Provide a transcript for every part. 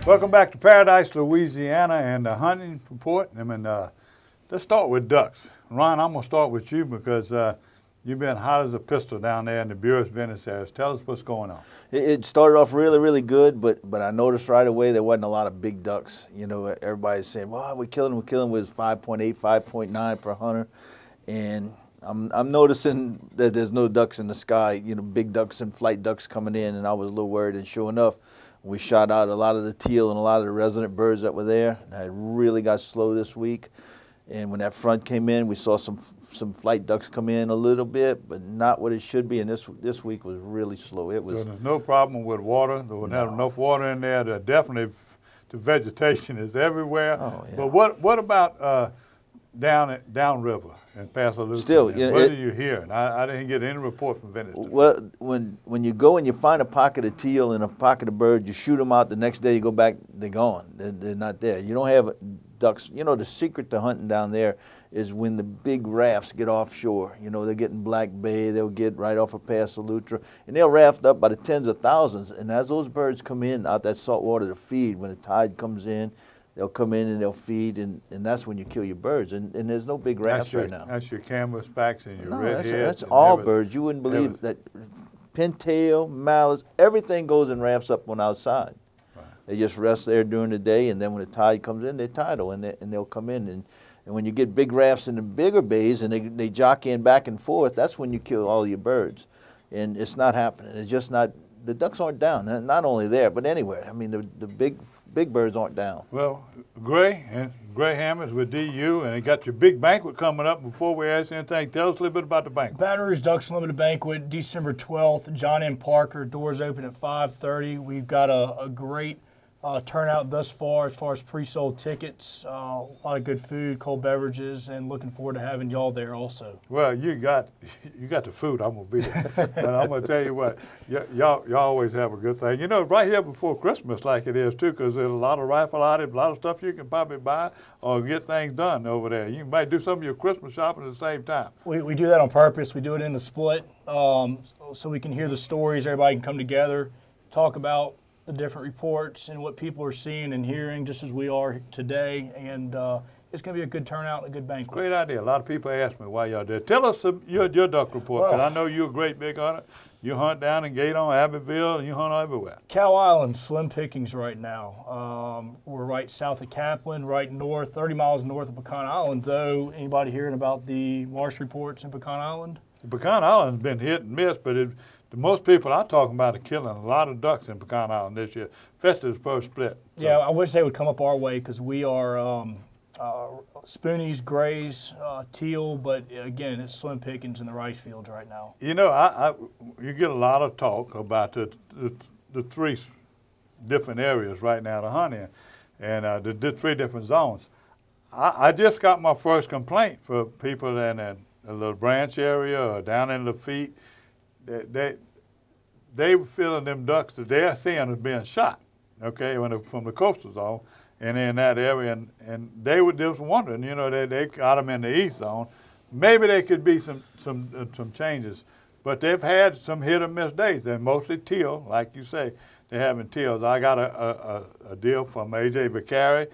Welcome back to Paradise, Louisiana, and the hunting report. Let's start with ducks. Ron, I'm going to start with you because you've been hot as a pistol down there in the Buras Venice areas. Tell us what's going on. It started off really, really good, but I noticed right away there wasn't a lot of big ducks. You know, everybody's saying, well, we're killing with 5.8, 5.9 per hunter. And I'm noticing that there's no ducks in the sky, you know, big ducks and flight ducks coming in, and I was a little worried. And sure enough, we shot out a lot of the teal and a lot of the resident birds that were there. And I really got slow this week. And when that front came in, we saw some flight ducks come in a little bit, but not what it should be. And this week was really slow. It was. So there's no problem with water. There was not enough water in there. Definitely, the vegetation is everywhere. Oh, yeah. But what about downriver and past Louisiana? Still, you know, what are you hearing? I didn't get any report from Venice. Well, when you go and you find a pocket of teal and a pocket of birds, you shoot them out. The next day you go back, they're gone. They're not there. You don't have ducks. You know, the secret to hunting down there is when the big rafts get offshore. You know, they're getting Black Bay, they'll get right off of Pass Lutra, and they'll raft up by the tens of thousands. And as those birds come in out that salt water to feed, when the tide comes in, they'll come in and they'll feed, and that's when you kill your birds. And there's no big rafts right now. That's your canvasbacks and your redheads. That's all birds. You wouldn't believe that. Pintail, mallards, everything goes and rafts up on outside. Right. They just rest there during the day, and then when the tide comes in, they're tidal, and they'll come in. And when you get big rafts in the bigger bays and they jockey in back and forth, that's when you kill all your birds. And it's not happening. It's just not. The ducks aren't down, not only there, but anywhere. I mean, the big birds aren't down. Well, Gray Hammett with DU, and they got your big banquet coming up. Before we ask anything, tell us a little bit about the banquet. Baton Rouge Ducks Limited Banquet, December 12th, John M. Parker, doors open at 5:30. We've got a great turnout thus far as pre-sold tickets, a lot of good food, cold beverages, and looking forward to having y'all there also. Well, you got the food. I'm gonna be there, and I'm gonna tell you what, y'all always have a good thing. You know, right here before Christmas, like it is too, because there's a lot of rifle items, a lot of stuff you can probably buy or get things done over there. You might do some of your Christmas shopping at the same time. We do that on purpose. We do it in the split, so we can hear the stories. Everybody can come together, talk about the different reports and what people are seeing and hearing, just as we are today, and it's going to be a good turnout and a good banquet. Great idea. A lot of people ask me why y'all did. Tell us your duck report, because I know you're a great big hunter. You hunt down in Gaton, Abbeville, and you hunt everywhere. Cow Island, slim pickings right now. We're right south of Kaplan, right north, 30 miles north of Baton Island, though. Anybody hearing about the marsh reports in Baton Island? Baton Island's been hit and miss, but the most people I'm talking about are killing a lot of ducks in Baton Island this year, especially the first split. So. Yeah, I wish they would come up our way, because we are spoonies, grays, teal, but again, it's slim pickings in the rice fields right now. You know, you get a lot of talk about the three different areas right now to hunt in, and the three different zones. I just got my first complaint for people in the little branch area or down in Lafitte. They were feeling them ducks that they're seeing as being shot, okay, from the coastal zone and in that area, and they were just wondering, you know, they got them in the east zone. Maybe there could be some changes, but they've had some hit or miss days. They're mostly teal, like you say. They're having teals. I got a deal from A.J. Vicari.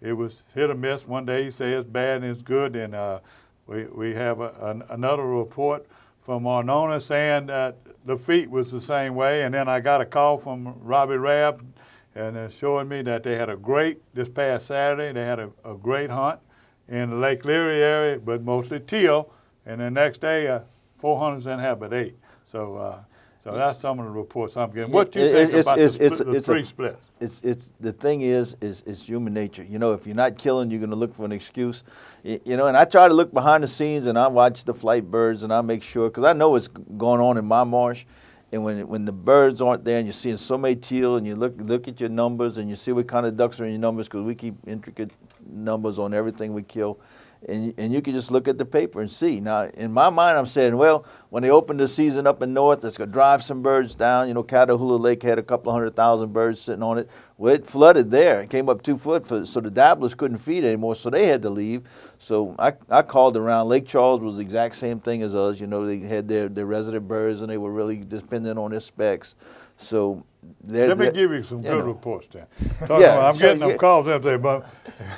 It was hit or miss. One day he said it's bad and it's good, and we have another report from Arnona saying that the feet was the same way, and then I got a call from Robbie Rabb, and they're showing me that they had this past Saturday, they had a great hunt in the Lake Leary area, but mostly teal, and the next day, 400s in habit 8. So that's some of the reports I'm getting. What do you think about the three splits? The thing is human nature. You know, if you're not killing, you're going to look for an excuse. You know, and I try to look behind the scenes, and I watch the flight birds, and I make sure, because I know what's going on in my marsh. And when the birds aren't there, and you're seeing so many teal, and you look at your numbers, and you see what kind of ducks are in your numbers, because we keep intricate numbers on everything we kill. And you can just look at the paper and see. Now, in my mind, I'm saying, well, when they opened the season up in north, it's going to drive some birds down. You know, Catahoula Lake had a couple of 100,000 birds sitting on it. Well, it flooded there. It came up 2 foot, so the dabblers couldn't feed anymore, so they had to leave. So I called around. Lake Charles was the exact same thing as us. You know, they had their resident birds, and they were really dependent on their specs. So let me give you some good reports then. Yeah, I'm getting them calls every day, but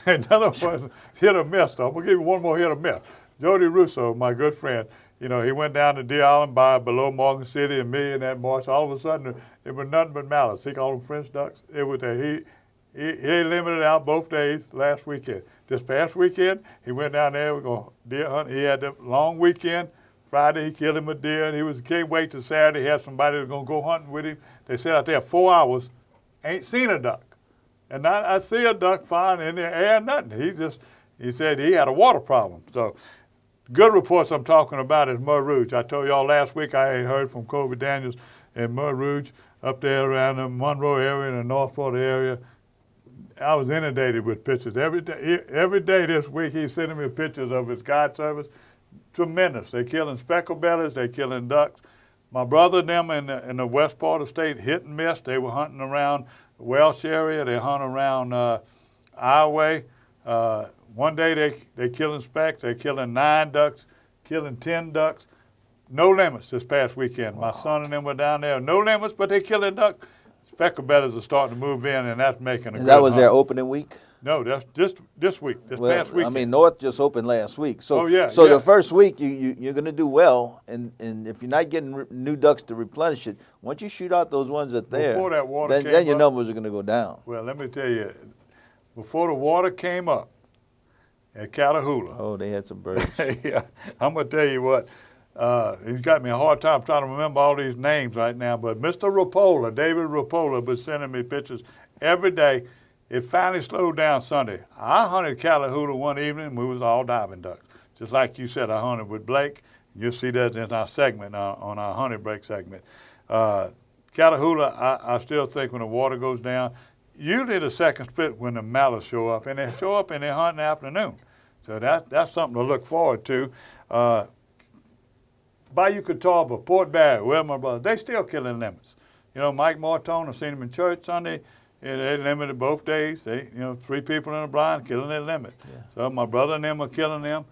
none of us hit or miss. So I'm going to give you one more hit or miss. Jody Russo, my good friend, you know, he went down to Deer Island by below Morgan City and me and that marsh. All of a sudden, it was nothing but mallards. He called them French ducks. It was he limited out both days last weekend. This past weekend, he went down there. We're going deer hunt. He had the long weekend. Friday, he killed him a deer, and he can't wait till Saturday. He had somebody that's going to go hunting with him. They sat out there 4 hours, ain't seen a duck. And I see a duck flying in the air, nothing. He said he had a water problem. So good reports I'm talking about is Mer Rouge. I told y'all last week I had heard from Kobe Daniels in Mer Rouge up there around the Monroe area and the North Florida area. I was inundated with pictures. Every day this week he's sending me pictures of his guide service. Tremendous. They're killing speckled bellies. They're killing ducks. My brother and them in the west part of the state hit and missed. They were hunting around the Welsh area. They hunt around Iowa. One day they killing specks. They're killing 9 ducks, killing 10 ducks. No limits this past weekend. Wow. My son and them were down there. No limits, but they're killing ducks. Speckled bellies are starting to move in, and that's making a good That was hunt. their opening week? No, that's just this week, past weekend. I mean, North just opened last week. So, yeah. The first week, you're going to do well, and if you're not getting new ducks to replenish it, once you shoot out those ones that there, before that water then your numbers are going to go down. Well, let me tell you, before the water came up at Catahoula. Oh, they had some birds. Yeah, I'm going to tell you what. He's got me a hard time trying to remember all these names right now, but Mr. Rapola, David Rapola, was sending me pictures every day. It finally slowed down Sunday. I hunted Catahoula one evening. We was all diving ducks. Just like you said, I hunted with Blake. You'll see that in our segment, on our hunting break segment. Catahoula, I still think when the water goes down, usually the second split when the mallards show up, and they show up and they hunt in the afternoon. So that's something to look forward to. Bayou Catawba, Port Barry, well, my brother, they still killing limits. You know, Mike Mortone, I seen him in church Sunday. And they limited both days. 3 people in a blind killing their limit. Yeah. So my brother and them are killing them,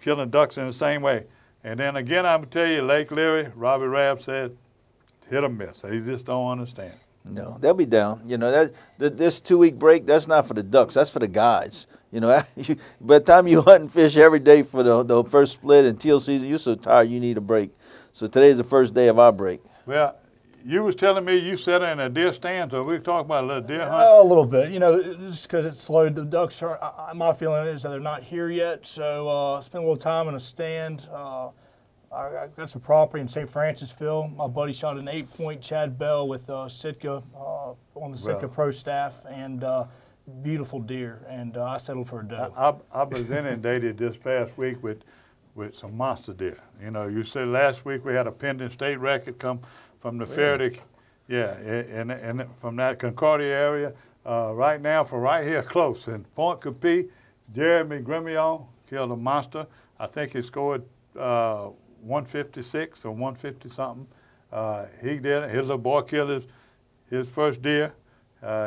killing ducks in the same way. And then again, I'm gonna tell you, Lake Leary, Robbie Rabb said, hit or miss. He just don't understand. No, they'll be down. You know, this 2-week break, that's not for the ducks. That's for the guides. You know, by the time you hunt and fish every day for the first split and teal season, you're so tired you need a break. So today's the first day of our break. Well, you was telling me you sat in a deer stand, so we were talking about a little deer hunt. A little bit, you know, just because it slowed. The ducks are. My feeling is that they're not here yet. So spent a little time in a stand. I got some property in St. Francisville. My buddy shot an 8-point Chad Bell with Sitka on the Sitka Pro staff, and beautiful deer. And I settled for a doe. I was inundated this past week with some monster deer. You know, you said last week we had a pending state record come from the Faraday, and from that Concordia area. Right now, for right here close in Point Capee, Jeremy Grimion killed a monster. I think he scored 156 or 150 something. He did it. His little boy killed his first deer.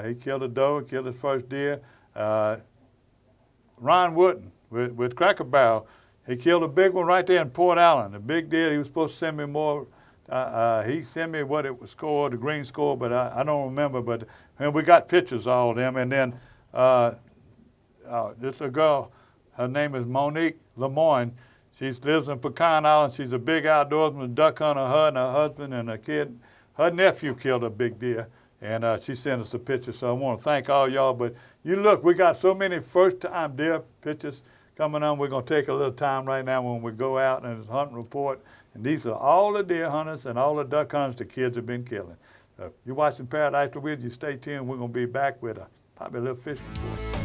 He killed a doe, killed his first deer. Ron Wooden with Cracker Barrel, he killed a big one right there in Port Allen. A big deer. He was supposed to send me more. He sent me what it was scored, the green score, but I don't remember. But and we got pictures of all of them. And then this a girl, her name is Monique Lemoyne. She lives in Pecan Island. She's a big outdoorsman, duck hunter, her and her husband and a kid. Her nephew killed a big deer, and she sent us a picture. So I want to thank all y'all. But you look, we got so many first-time deer pictures coming on. We're going to take a little time right now when we go out and hunt and report. And these are all the deer hunters and all the duck hunters the kids have been killing. So if you're watching Paradise with you, stay tuned. We're going to be back with probably a little fishing report.